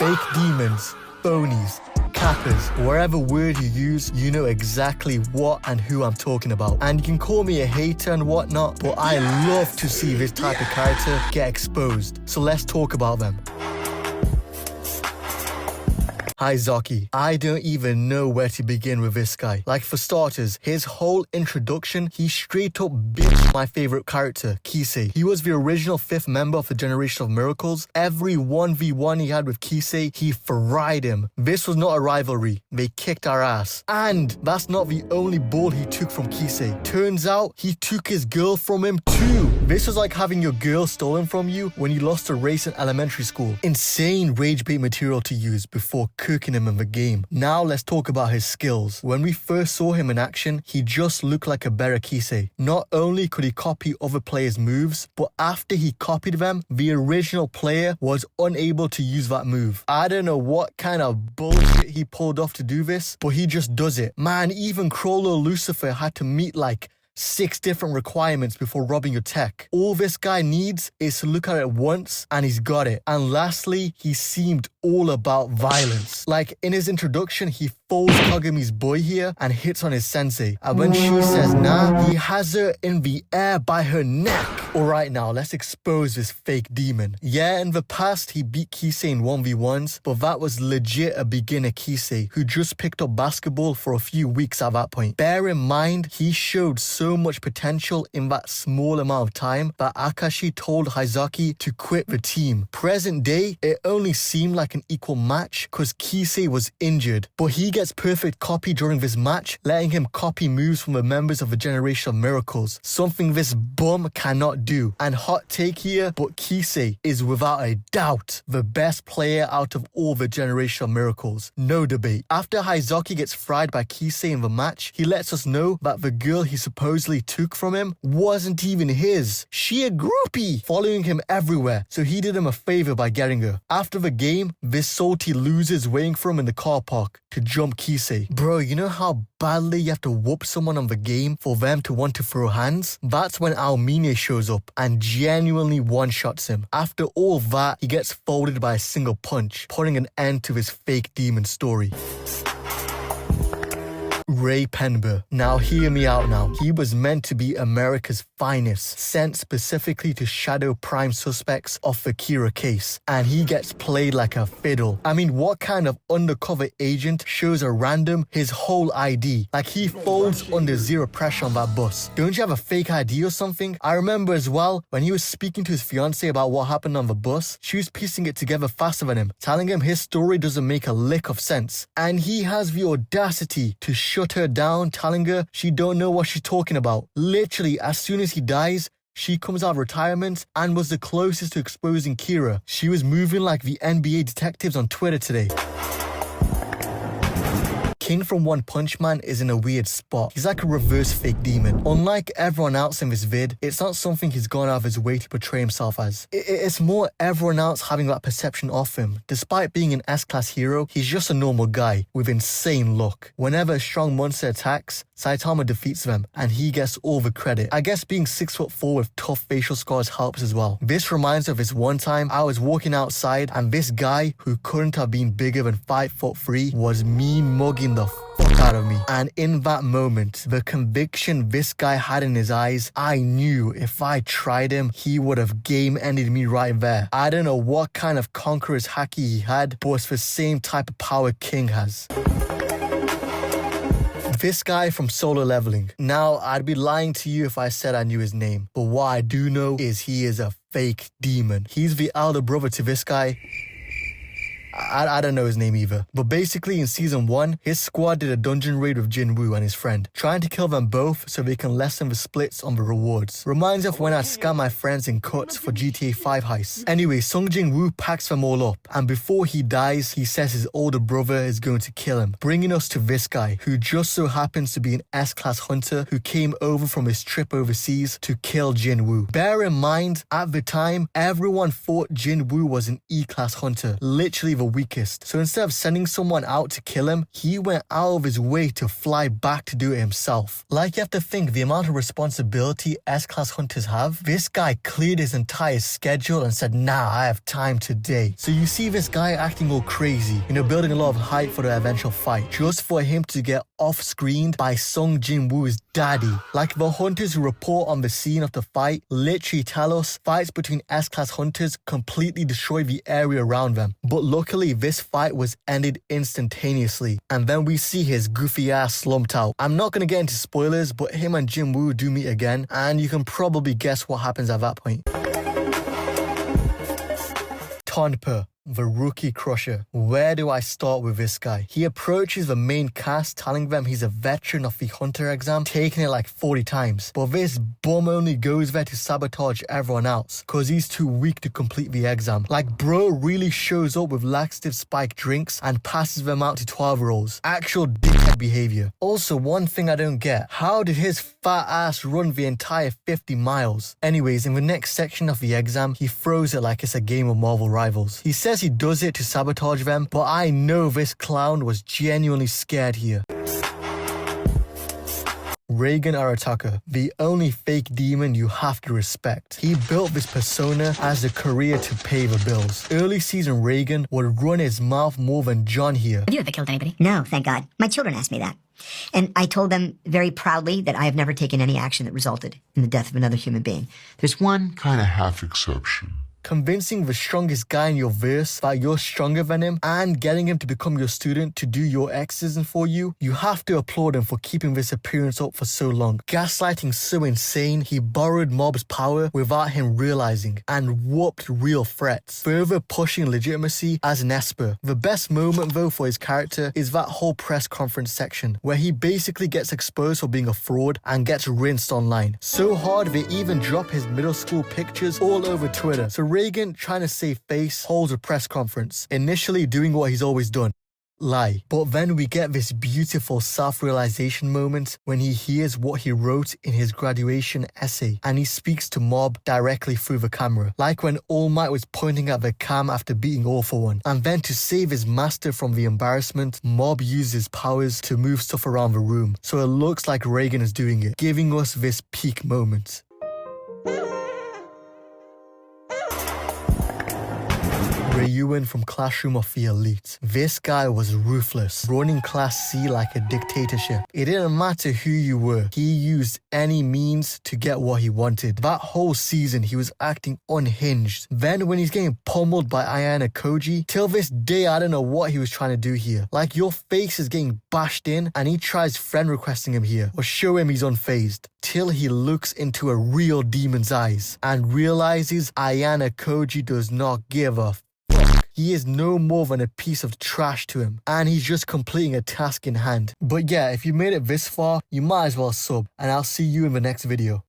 Fake demons, phonies, cappers, whatever word you use, you know exactly what and who I'm talking about. And you can call me a hater and whatnot, but I love to see this type of character get exposed. So let's talk about them. Haizaki. I don't even know where to begin with this guy. Like, for starters, his whole introduction, he straight up bitched my favorite character, Kisei. He was the original 5th member of the Generation of Miracles. Every 1v1 he had with Kisei, he fried him. This was not a rivalry. They kicked our ass. And that's not the only ball he took from Kisei. Turns out, he took his girl from him too. This was like having your girl stolen from you when you lost a race in elementary school. Insane rage bait material to use before cooking him in the game. Now let's talk about his skills. When we first saw him in action, he just looked like a better Kisei. Not only could he copy other players' moves, but after he copied them, the original player was unable to use that move. I don't know what kind of bullshit he pulled off to do this, but he just does it. Man, even Crawler Lucifer had to meet like 6 different requirements before robbing your tech. All this guy needs is to look at it once and he's got it. And lastly, he seemed all about violence. Like, in his introduction, he folds Kagami's boy here and hits on his sensei. And when she says nah, he has her in the air by her neck. Alright, now let's expose this fake demon. Yeah, in the past, he beat Kisei in 1v1s, but that was legit a beginner Kisei who just picked up basketball for a few weeks at that point. Bear in mind, he showed so much potential in that small amount of time that Akashi told Haizaki to quit the team. Present day, it only seemed like an equal match because Kisei was injured, but he gets perfect copy during this match, letting him copy moves from the members of the Generation of Miracles, something this bum cannot do. And hot take here, but Kisei is without a doubt the best player out of all the Generation of Miracles. No debate. After Haizaki gets fried by Kisei in the match, he lets us know that the girl he supposedly took from him wasn't even his. She a groupie, following him everywhere, so he did him a favor by getting her. After the game, this salty loser's waiting for him in the car park to jump Kisei. Bro, you know how badly you have to whoop someone on the game for them to want to throw hands? That's when Aomine shows up and genuinely one-shots him. After all that, he gets folded by a single punch, putting an end to his fake demon story. Raye Penber. Now hear me out now. He was meant to be America's finest, sent specifically to shadow prime suspects of the Kira case, and he gets played like a fiddle. I mean, what kind of undercover agent shows a random his whole ID? Like, he folds under zero pressure on that bus. Don't you have a fake ID or something? I remember as well, when he was speaking to his fiancée about what happened on the bus, she was piecing it together faster than him, telling him his story doesn't make a lick of sense. And he has the audacity to shut her down, telling her she don't know what she's talking about. Literally, as soon as he dies, she comes out of retirement and was the closest to exposing Kira. She was moving like the NBA detectives on Twitter today. King from One Punch Man is in a weird spot. He's like a reverse fake demon. Unlike everyone else in this vid, it's not something he's gone out of his way to portray himself as. It's more everyone else having that perception of him. Despite being an S-class hero, he's just a normal guy with insane luck. Whenever a strong monster attacks, Saitama defeats them, and he gets all the credit. I guess being 6'4" with tough facial scars helps as well. This reminds me of this one time I was walking outside, and this guy, who couldn't have been bigger than 5'3", was mean mugging the fuck out of me. And in that moment, the conviction this guy had in his eyes, I knew if I tried him, he would have game ended me right there. I don't know what kind of conqueror's haki he had, but it's the same type of power King has. This guy from Solo Leveling. Now, I'd be lying to you if I said I knew his name, but what I do know is he is a fake demon. He's the elder brother to this guy. I don't know his name either. But basically, in Season 1, his squad did a dungeon raid with Jinwoo and his friend, trying to kill them both so they can lessen the splits on the rewards. Reminds me of when I scam my friends in cuts for GTA 5 heists. Anyway, Sung Jinwoo packs them all up, and before he dies, he says his older brother is going to kill him, bringing us to this guy, who just so happens to be an S-class hunter who came over from his trip overseas to kill Jinwoo. Bear in mind, at the time, everyone thought Jinwoo was an E-class hunter, literally the the weakest. So instead of sending someone out to kill him, he went out of his way to fly back to do it himself. Like, you have to think the amount of responsibility S-class hunters have. This guy cleared his entire schedule and said, nah, I have time today. So you see this guy acting all crazy, building a lot of hype for the eventual fight, just for him to get off-screened by Sung Jin-woo's daddy. Like, the hunters who report on the scene of the fight literally tell us fights between S-class hunters completely destroy the area around them. But luckily, this fight was ended instantaneously, and then we see his goofy ass slumped out. I'm not gonna get into spoilers, but him and Jin-woo do meet again, and you can probably guess what happens at that point. Tonpa, the rookie crusher. Where do I start with this guy? He approaches the main cast telling them he's a veteran of the hunter exam, taking it like 40 times. But this bum only goes there to sabotage everyone else cause he's too weak to complete the exam. Like, bro really shows up with laxative spiked drinks and passes them out to 12-year-olds. Actual dickhead behavior. Also, one thing I don't get, how did his fat ass run the entire 50 miles? Anyways, in the next section of the exam, he throws it like it's a game of Marvel Rivals. He says he does it to sabotage them, but I know this clown was genuinely scared here. Reigen Arataka, the only fake demon you have to respect. He built this persona as a career to pay the bills. Early season Reigen would run his mouth more than John here. Have you ever killed anybody? No, thank God. My children asked me that. And I told them very proudly that I have never taken any action that resulted in the death of another human being. There's one kind of half exception. Convincing the strongest guy in your verse that you're stronger than him and getting him to become your student to do your exorcism for you, you have to applaud him for keeping this appearance up for so long. Gaslighting so insane, he borrowed Mob's power without him realizing and whooped real threats, further pushing legitimacy as an Esper. The best moment though for his character is that whole press conference section where he basically gets exposed for being a fraud and gets rinsed online. So hard they even drop his middle school pictures all over Twitter. So Reigen, trying to save face, holds a press conference, initially doing what he's always done. Lie. But then we get this beautiful self-realization moment when he hears what he wrote in his graduation essay and he speaks to Mob directly through the camera, like when All Might was pointing at the cam after beating All For One. And then to save his master from the embarrassment, Mob uses his powers to move stuff around the room, so it looks like Reigen is doing it, giving us this peak moment. Ryuen from Clsssroom of the Elite. This guy was ruthless, running Class C like a dictatorship. It didn't matter who you were, he used any means to get what he wanted. That whole season he was acting unhinged. Then when he's getting pummeled by Ayana Koji, till this day I don't know what he was trying to do here. Like, your face is getting bashed in and he tries friend requesting him here or show him he's unfazed, till he looks into a real demon's eyes and realizes Ayana Koji does not give a fuck. He is no more than a piece of trash to him, and he's just completing a task in hand. But yeah, if you made it this far, you might as well sub, and I'll see you in the next video.